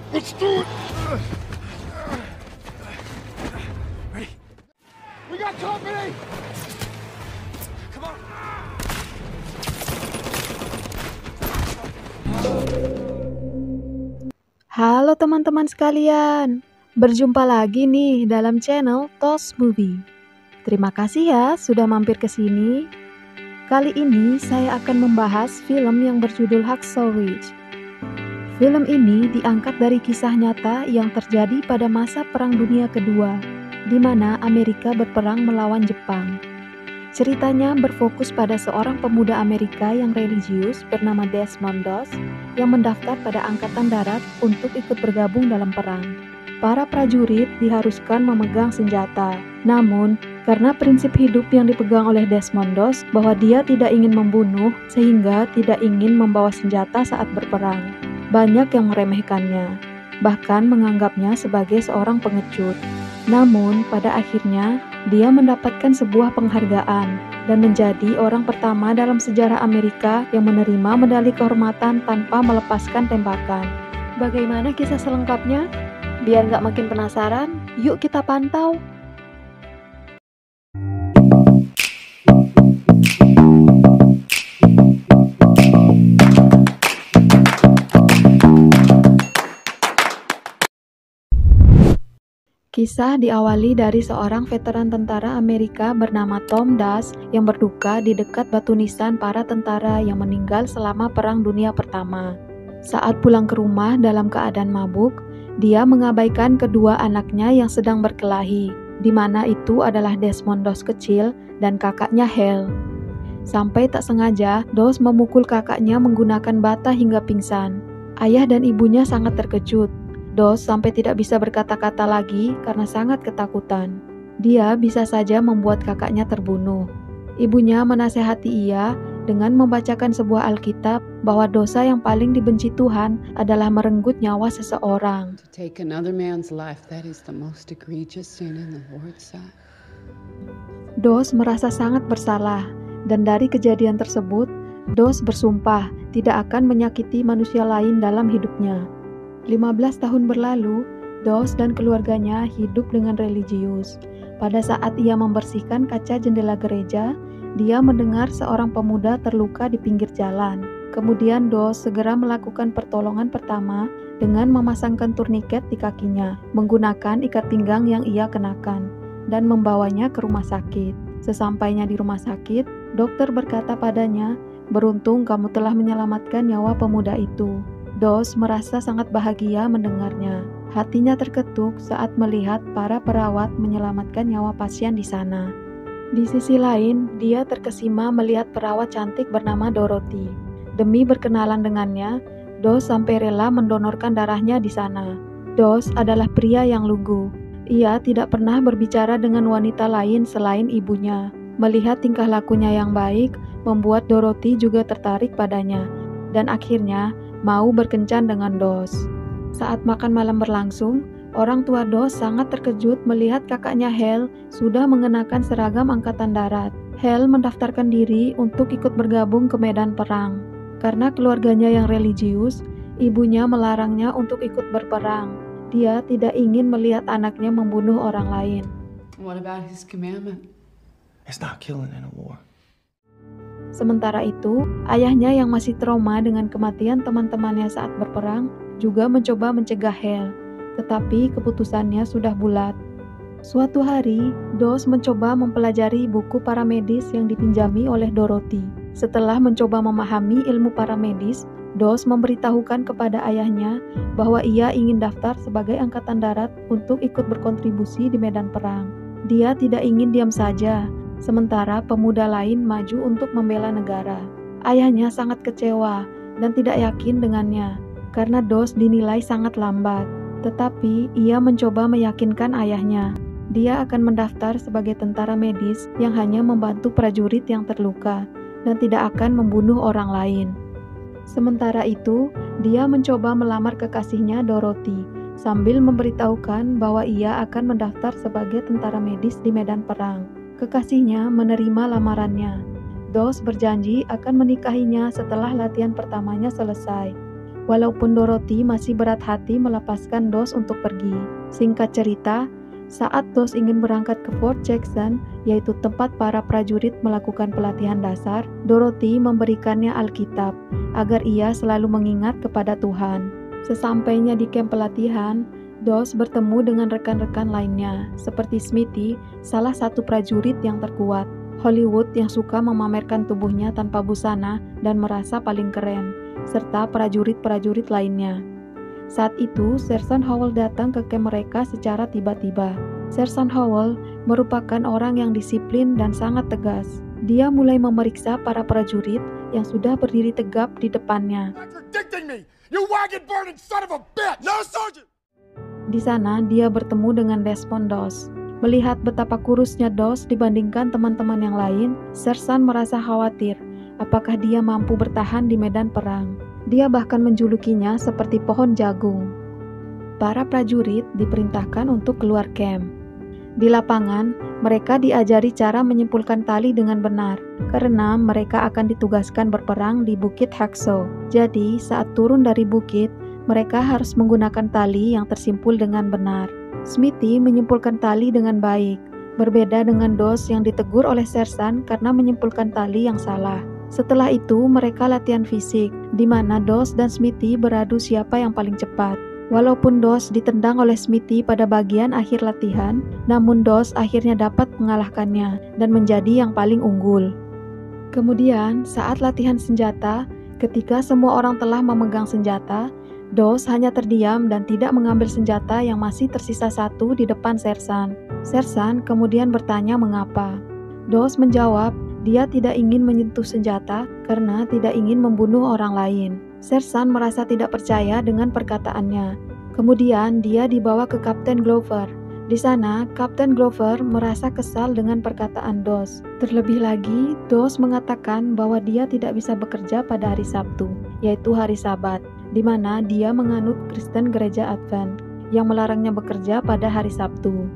Let's do it! Ready? We got company! Come on! Halo teman-teman sekalian, berjumpa lagi nih dalam channel Tos Movie. Terima kasih ya sudah mampir ke sini. Kali ini saya akan membahas film yang berjudul Hacksaw Ridge. Film ini diangkat dari kisah nyata yang terjadi pada masa Perang Dunia Kedua, di mana Amerika berperang melawan Jepang. Ceritanya berfokus pada seorang pemuda Amerika yang religius bernama Desmond Doss yang mendaftar pada Angkatan Darat untuk ikut bergabung dalam perang. Para prajurit diharuskan memegang senjata. Namun, karena prinsip hidup yang dipegang oleh Desmond Doss bahwa dia tidak ingin membunuh sehingga tidak ingin membawa senjata saat berperang, banyak yang meremehkannya, bahkan menganggapnya sebagai seorang pengecut. Namun, pada akhirnya, dia mendapatkan sebuah penghargaan dan menjadi orang pertama dalam sejarah Amerika yang menerima medali kehormatan tanpa melepaskan tembakan. Bagaimana kisah selengkapnya? Biar nggak makin penasaran, yuk kita pantau. Kisah diawali dari seorang veteran tentara Amerika bernama Tom Doss yang berduka di dekat batu nisan para tentara yang meninggal selama Perang Dunia Pertama. Saat pulang ke rumah dalam keadaan mabuk, dia mengabaikan kedua anaknya yang sedang berkelahi, di mana itu adalah Desmond Doss kecil dan kakaknya Hal. Sampai tak sengaja, Doss memukul kakaknya menggunakan bata hingga pingsan. Ayah dan ibunya sangat terkejut. Doss sampai tidak bisa berkata-kata lagi karena sangat ketakutan. Dia bisa saja membuat kakaknya terbunuh. Ibunya menasehati ia dengan membacakan sebuah Alkitab bahwa dosa yang paling dibenci Tuhan adalah merenggut nyawa seseorang. To take another man's life, that is the most egregious sin in the Lord's sight. Doss merasa sangat bersalah, dan dari kejadian tersebut, Doss bersumpah tidak akan menyakiti manusia lain dalam hidupnya. 15 tahun berlalu, Doss dan keluarganya hidup dengan religius. Pada saat ia membersihkan kaca jendela gereja, dia mendengar seorang pemuda terluka di pinggir jalan. Kemudian Doss segera melakukan pertolongan pertama dengan memasangkan turniket di kakinya, menggunakan ikat pinggang yang ia kenakan, dan membawanya ke rumah sakit. Sesampainya di rumah sakit, dokter berkata padanya, "Beruntung kamu telah menyelamatkan nyawa pemuda itu." Doss merasa sangat bahagia mendengarnya. Hatinya terketuk saat melihat para perawat menyelamatkan nyawa pasien di sana. Di sisi lain, dia terkesima melihat perawat cantik bernama Dorothy. Demi berkenalan dengannya, Doss sampai rela mendonorkan darahnya di sana. Doss adalah pria yang lugu. Ia tidak pernah berbicara dengan wanita lain selain ibunya. Melihat tingkah lakunya yang baik, membuat Dorothy juga tertarik padanya, dan akhirnya mau berkencan dengan Doss. Saat makan malam berlangsung, orang tua Doss sangat terkejut melihat kakaknya Hal sudah mengenakan seragam Angkatan Darat. Hal mendaftarkan diri untuk ikut bergabung ke medan perang. Karena keluarganya yang religius, ibunya melarangnya untuk ikut berperang. Dia tidak ingin melihat anaknya membunuh orang lain. What about his commandment? It's not killing in a war. Sementara itu, ayahnya yang masih trauma dengan kematian teman-temannya saat berperang juga mencoba mencegah Hal, tetapi keputusannya sudah bulat. Suatu hari, Doss mencoba mempelajari buku paramedis yang dipinjami oleh Dorothy. Setelah mencoba memahami ilmu paramedis, Doss memberitahukan kepada ayahnya bahwa ia ingin daftar sebagai Angkatan Darat untuk ikut berkontribusi di medan perang. Dia tidak ingin diam saja, sementara pemuda lain maju untuk membela negara. Ayahnya sangat kecewa dan tidak yakin dengannya, karena Doss dinilai sangat lambat. Tetapi ia mencoba meyakinkan ayahnya. Dia akan mendaftar sebagai tentara medis yang hanya membantu prajurit yang terluka dan tidak akan membunuh orang lain. Sementara itu, dia mencoba melamar kekasihnya Dorothy, sambil memberitahukan bahwa ia akan mendaftar sebagai tentara medis di medan perang. Kekasihnya menerima lamarannya. Doss berjanji akan menikahinya setelah latihan pertamanya selesai. walaupun Dorothy masih berat hati melepaskan Dos untuk pergi. Singkat cerita, saat Dos ingin berangkat ke Fort Jackson, yaitu tempat para prajurit melakukan pelatihan dasar, Dorothy memberikannya Alkitab agar ia selalu mengingat kepada Tuhan. Sesampainya di kamp pelatihan, Dos bertemu dengan rekan-rekan lainnya, seperti Smithy, salah satu prajurit yang terkuat, Hollywood yang suka memamerkan tubuhnya tanpa busana dan merasa paling keren, serta prajurit-prajurit lainnya. Saat itu, Sersan Howell datang ke kamp mereka secara tiba-tiba. Sersan Howell merupakan orang yang disiplin dan sangat tegas. Dia mulai memeriksa para prajurit yang sudah berdiri tegap di depannya. Contradicting me! You wagon-burning son of a bitch! No, Sergeant! Di sana, dia bertemu dengan Desmond Doss. Melihat betapa kurusnya Doss dibandingkan teman-teman yang lain, Sersan merasa khawatir apakah dia mampu bertahan di medan perang. Dia bahkan menjulukinya seperti pohon jagung. Para prajurit diperintahkan untuk keluar kamp. Di lapangan, mereka diajari cara menyimpulkan tali dengan benar, karena mereka akan ditugaskan berperang di Bukit Hacksaw. Jadi, saat turun dari bukit, mereka harus menggunakan tali yang tersimpul dengan benar. Smithy menyimpulkan tali dengan baik, berbeda dengan Doss yang ditegur oleh Sersan karena menyimpulkan tali yang salah. Setelah itu, mereka latihan fisik, di mana Doss dan Smithy beradu siapa yang paling cepat. Walaupun Doss ditendang oleh Smithy pada bagian akhir latihan, namun Doss akhirnya dapat mengalahkannya dan menjadi yang paling unggul. Kemudian, saat latihan senjata, ketika semua orang telah memegang senjata, Doss hanya terdiam dan tidak mengambil senjata yang masih tersisa satu di depan Sersan. Sersan kemudian bertanya mengapa. Doss menjawab, dia tidak ingin menyentuh senjata karena tidak ingin membunuh orang lain. Sersan merasa tidak percaya dengan perkataannya. Kemudian dia dibawa ke Kapten Glover. Di sana, Kapten Glover merasa kesal dengan perkataan Doss. Terlebih lagi, Doss mengatakan bahwa dia tidak bisa bekerja pada hari Sabtu, yaitu hari Sabat, di mana dia menganut Kristen Gereja Advent yang melarangnya bekerja pada hari Sabtu.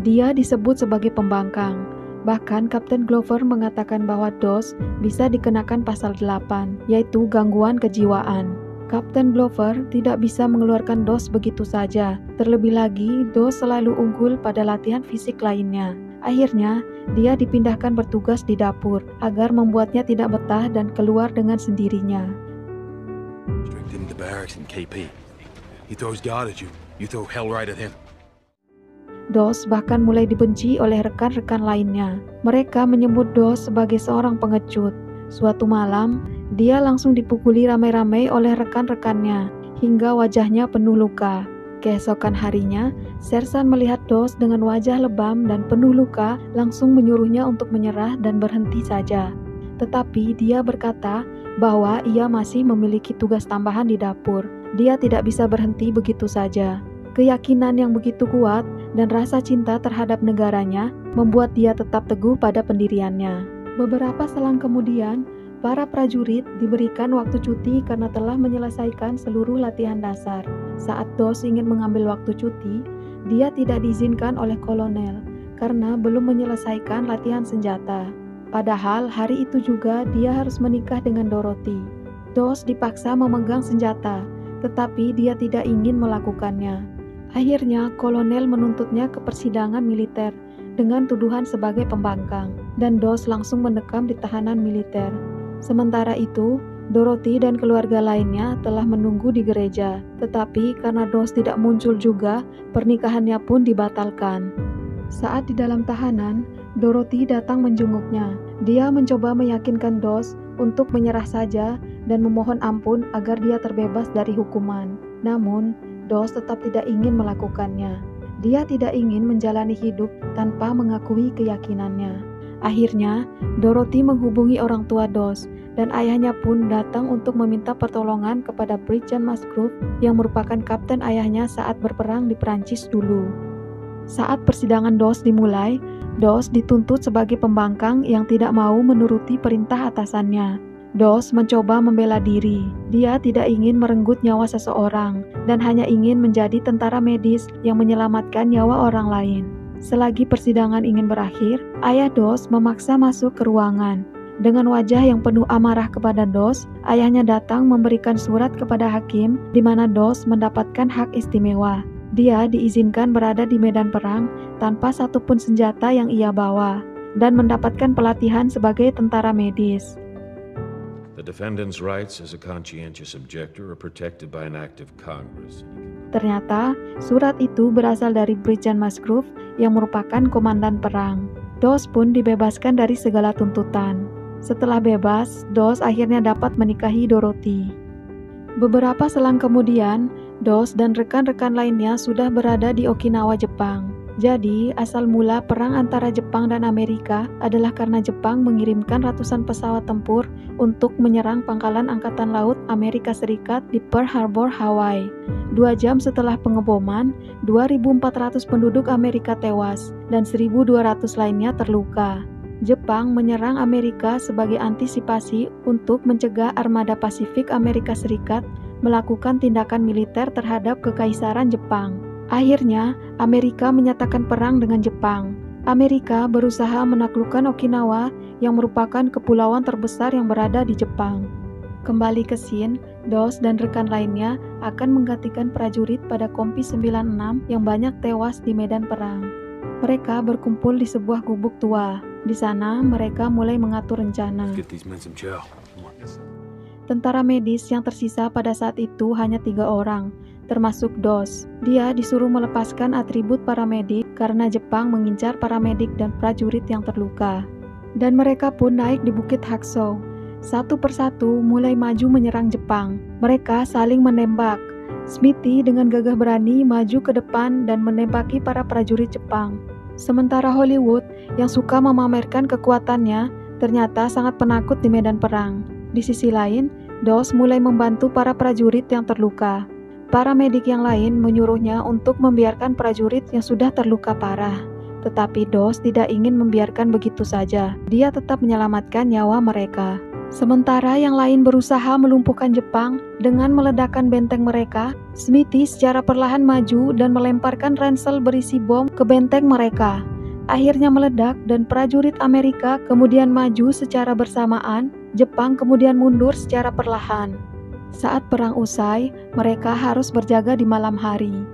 Dia disebut sebagai pembangkang. Bahkan Kapten Glover mengatakan bahwa Doss bisa dikenakan pasal 8, yaitu gangguan kejiwaan. Kapten Glover tidak bisa mengeluarkan Doss begitu saja. Terlebih lagi, Doss selalu unggul pada latihan fisik lainnya. Akhirnya, dia dipindahkan bertugas di dapur agar membuatnya tidak betah dan keluar dengan sendirinya. Stripped him to barracks in KP. He throws God at you. You throw hell right at him. Doss bahkan mulai dibenci oleh rekan-rekan lainnya. Mereka menyebut Doss sebagai seorang pengecut. Suatu malam, dia langsung dipukuli ramai-ramai oleh rekan-rekannya, hingga wajahnya penuh luka. Keesokan harinya, Sersan melihat Doss dengan wajah lebam dan penuh luka, langsung menyuruhnya untuk menyerah dan berhenti saja. Tetapi dia berkata bahwa ia masih memiliki tugas tambahan di dapur. Dia tidak bisa berhenti begitu saja. Keyakinan yang begitu kuat dan rasa cinta terhadap negaranya membuat dia tetap teguh pada pendiriannya. Beberapa selang kemudian, para prajurit diberikan waktu cuti karena telah menyelesaikan seluruh latihan dasar. Saat Doss ingin mengambil waktu cuti, dia tidak diizinkan oleh kolonel karena belum menyelesaikan latihan senjata. Padahal hari itu juga dia harus menikah dengan Dorothy. Doss dipaksa memegang senjata, tetapi dia tidak ingin melakukannya. Akhirnya, kolonel menuntutnya ke persidangan militer dengan tuduhan sebagai pembangkang, dan Doss langsung mendekam di tahanan militer. Sementara itu, Dorothy dan keluarga lainnya telah menunggu di gereja, tetapi karena Doss tidak muncul juga, pernikahannya pun dibatalkan. Saat di dalam tahanan, Dorothy datang menjenguknya. Dia mencoba meyakinkan Doss untuk menyerah saja dan memohon ampun agar dia terbebas dari hukuman. Namun, Doss tetap tidak ingin melakukannya. Dia tidak ingin menjalani hidup tanpa mengakui keyakinannya. Akhirnya, Dorothy menghubungi orang tua Doss, dan ayahnya pun datang untuk meminta pertolongan kepada Bridget Musgrove yang merupakan kapten ayahnya saat berperang di Prancis dulu. Saat persidangan Doss dimulai, Doss dituntut sebagai pembangkang yang tidak mau menuruti perintah atasannya. Doss mencoba membela diri. Dia tidak ingin merenggut nyawa seseorang dan hanya ingin menjadi tentara medis yang menyelamatkan nyawa orang lain. Selagi persidangan ingin berakhir, ayah Doss memaksa masuk ke ruangan. Dengan wajah yang penuh amarah kepada Dos, ayahnya datang memberikan surat kepada hakim di mana Dos mendapatkan hak istimewa. Dia diizinkan berada di medan perang tanpa satupun senjata yang ia bawa dan mendapatkan pelatihan sebagai tentara medis. The defendant's rights as a conscientious objector are protected by an act of Congress. Ternyata, surat itu berasal dari Brigjen Musgrove yang merupakan komandan perang. Dos pun dibebaskan dari segala tuntutan. Setelah bebas, Dos akhirnya dapat menikahi Dorothy. Beberapa selang kemudian, Dos dan rekan-rekan lainnya sudah berada di Okinawa, Jepang. Jadi, asal mula perang antara Jepang dan Amerika adalah karena Jepang mengirimkan ratusan pesawat tempur untuk menyerang pangkalan Angkatan Laut Amerika Serikat di Pearl Harbor, Hawaii. 2 jam setelah pengeboman, 2.400 penduduk Amerika tewas dan 1.200 lainnya terluka. Jepang menyerang Amerika sebagai antisipasi untuk mencegah armada Pasifik Amerika Serikat melakukan tindakan militer terhadap Kekaisaran Jepang. Akhirnya, Amerika menyatakan perang dengan Jepang. Amerika berusaha menaklukkan Okinawa yang merupakan kepulauan terbesar yang berada di Jepang. Kembali ke Shin, Dos dan rekan lainnya akan menggantikan prajurit pada Kompi 96 yang banyak tewas di medan perang. Mereka berkumpul di sebuah gubuk tua. Di sana, mereka mulai mengatur rencana. Get these men some chow. Come on. Tentara medis yang tersisa pada saat itu hanya 3 orang, termasuk Dos. Dia disuruh melepaskan atribut paramedik karena Jepang mengincar paramedik dan prajurit yang terluka. Dan mereka pun naik di Bukit Haksou. Satu persatu mulai maju menyerang Jepang. Mereka saling menembak. Smithy dengan gagah berani maju ke depan dan menembaki para prajurit Jepang. Sementara Hollywood yang suka memamerkan kekuatannya ternyata sangat penakut di medan perang. Di sisi lain, Dos mulai membantu para prajurit yang terluka. Para medik yang lain menyuruhnya untuk membiarkan prajurit yang sudah terluka parah. Tetapi Dos tidak ingin membiarkan begitu saja. Dia tetap menyelamatkan nyawa mereka. Sementara yang lain berusaha melumpuhkan Jepang dengan meledakkan benteng mereka, Smithy secara perlahan maju dan melemparkan ransel berisi bom ke benteng mereka. Akhirnya meledak dan prajurit Amerika kemudian maju secara bersamaan, Jepang kemudian mundur secara perlahan. Saat perang usai, mereka harus berjaga di malam hari.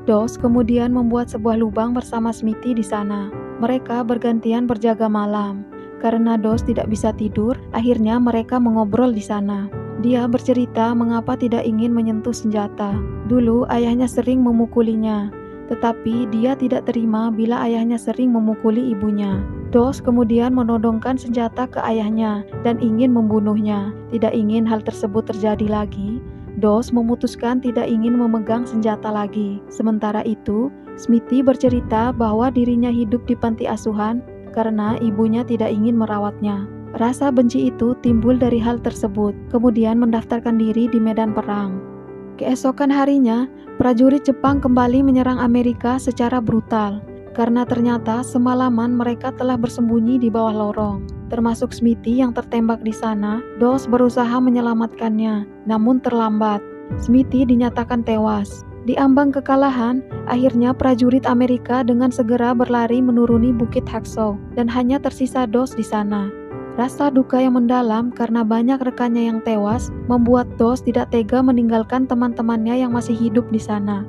Dos kemudian membuat sebuah lubang bersama Smithy di sana. Mereka bergantian berjaga malam. Karena Dos tidak bisa tidur, akhirnya mereka mengobrol di sana. Dia bercerita mengapa tidak ingin menyentuh senjata. Dulu ayahnya sering memukulinya, tetapi dia tidak terima bila ayahnya sering memukuli ibunya. Dos kemudian menodongkan senjata ke ayahnya dan ingin membunuhnya. Tidak ingin hal tersebut terjadi lagi, Dos memutuskan tidak ingin memegang senjata lagi. Sementara itu, Smithy bercerita bahwa dirinya hidup di panti asuhan karena ibunya tidak ingin merawatnya. Rasa benci itu timbul dari hal tersebut, kemudian mendaftarkan diri di medan perang. Keesokan harinya, prajurit Jepang kembali menyerang Amerika secara brutal, karena ternyata semalaman mereka telah bersembunyi di bawah lorong. Termasuk Smithy yang tertembak di sana. Dos berusaha menyelamatkannya, namun terlambat. Smithy dinyatakan tewas. Di ambang kekalahan, akhirnya prajurit Amerika dengan segera berlari menuruni Bukit Haksou dan hanya tersisa Dos di sana. Rasa duka yang mendalam karena banyak rekannya yang tewas membuat Dos tidak tega meninggalkan teman-temannya yang masih hidup di sana.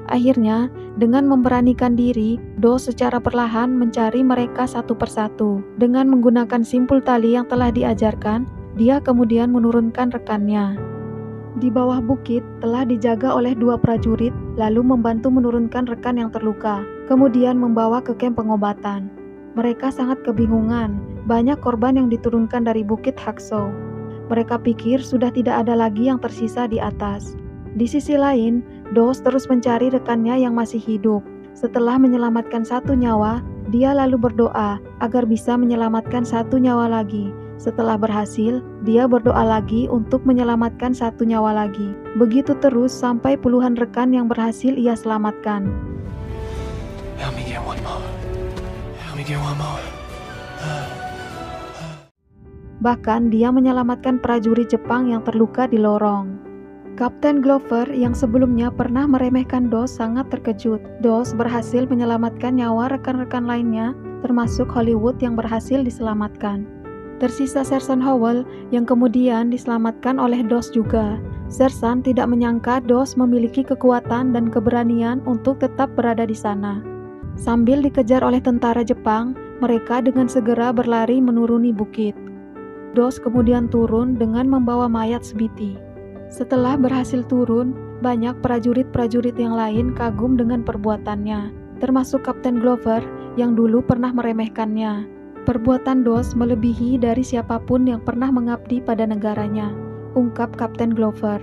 Akhirnya, dengan memberanikan diri, Dos secara perlahan mencari mereka satu persatu. Dengan menggunakan simpul tali yang telah diajarkan, dia kemudian menurunkan rekannya. Di bawah bukit telah dijaga oleh 2 prajurit, lalu membantu menurunkan rekan yang terluka, kemudian membawa ke kamp pengobatan. Mereka sangat kebingungan, banyak korban yang diturunkan dari Bukit Haksou. Mereka pikir sudah tidak ada lagi yang tersisa di atas. Di sisi lain, Dos terus mencari rekannya yang masih hidup. Setelah menyelamatkan 1 nyawa, dia lalu berdoa agar bisa menyelamatkan 1 nyawa lagi. Setelah berhasil, dia berdoa lagi untuk menyelamatkan 1 nyawa lagi. Begitu terus sampai puluhan rekan yang berhasil ia selamatkan. Help me get one more. Help me get one more. Bahkan dia menyelamatkan prajurit Jepang yang terluka di lorong. Kapten Glover yang sebelumnya pernah meremehkan Dos sangat terkejut. Dos berhasil menyelamatkan nyawa rekan-rekan lainnya, termasuk Hollywood yang berhasil diselamatkan. Tersisa Sersan Howell yang kemudian diselamatkan oleh Doss juga. Sersan tidak menyangka Doss memiliki kekuatan dan keberanian untuk tetap berada di sana. Sambil dikejar oleh tentara Jepang, mereka dengan segera berlari menuruni bukit. Doss kemudian turun dengan membawa mayat Smithy. Setelah berhasil turun, banyak prajurit-prajurit yang lain kagum dengan perbuatannya, termasuk Kapten Glover yang dulu pernah meremehkannya. Perbuatan Doss melebihi dari siapapun yang pernah mengabdi pada negaranya, ungkap Kapten Glover.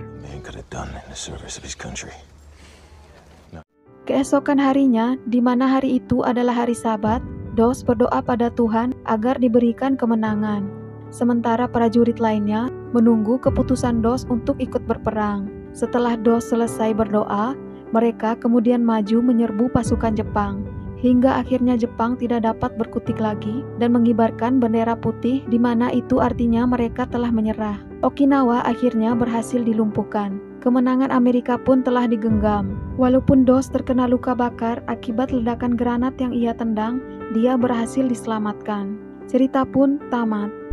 Keesokan harinya, di mana hari itu adalah hari Sabat, Doss berdoa pada Tuhan agar diberikan kemenangan. Sementara prajurit lainnya menunggu keputusan Doss untuk ikut berperang. Setelah Doss selesai berdoa, mereka kemudian maju menyerbu pasukan Jepang. Hingga akhirnya Jepang tidak dapat berkutik lagi dan mengibarkan bendera putih di mana itu artinya mereka telah menyerah. Okinawa akhirnya berhasil dilumpuhkan. Kemenangan Amerika pun telah digenggam. Walaupun Doss terkena luka bakar akibat ledakan granat yang ia tendang, dia berhasil diselamatkan. Cerita pun tamat.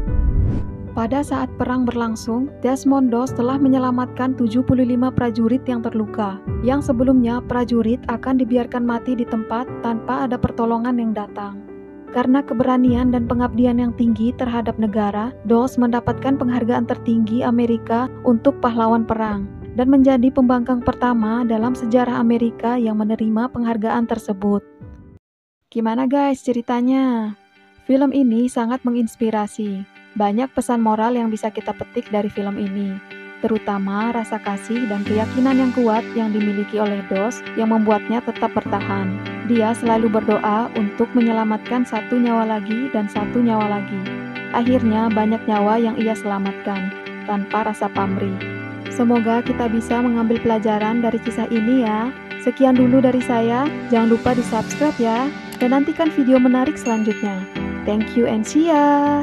Pada saat perang berlangsung, Desmond Doss telah menyelamatkan 75 prajurit yang terluka, yang sebelumnya prajurit akan dibiarkan mati di tempat tanpa ada pertolongan yang datang. Karena keberanian dan pengabdian yang tinggi terhadap negara, Doss mendapatkan penghargaan tertinggi Amerika untuk pahlawan perang, dan menjadi pembangkang pertama dalam sejarah Amerika yang menerima penghargaan tersebut. Gimana guys ceritanya? Film ini sangat menginspirasi. Banyak pesan moral yang bisa kita petik dari film ini, terutama rasa kasih dan keyakinan yang kuat yang dimiliki oleh Doss yang membuatnya tetap bertahan. Dia selalu berdoa untuk menyelamatkan satu nyawa lagi dan satu nyawa lagi. Akhirnya banyak nyawa yang ia selamatkan, tanpa rasa pamrih. Semoga kita bisa mengambil pelajaran dari kisah ini ya. Sekian dulu dari saya, jangan lupa di subscribe ya, dan nantikan video menarik selanjutnya. Thank you and see ya!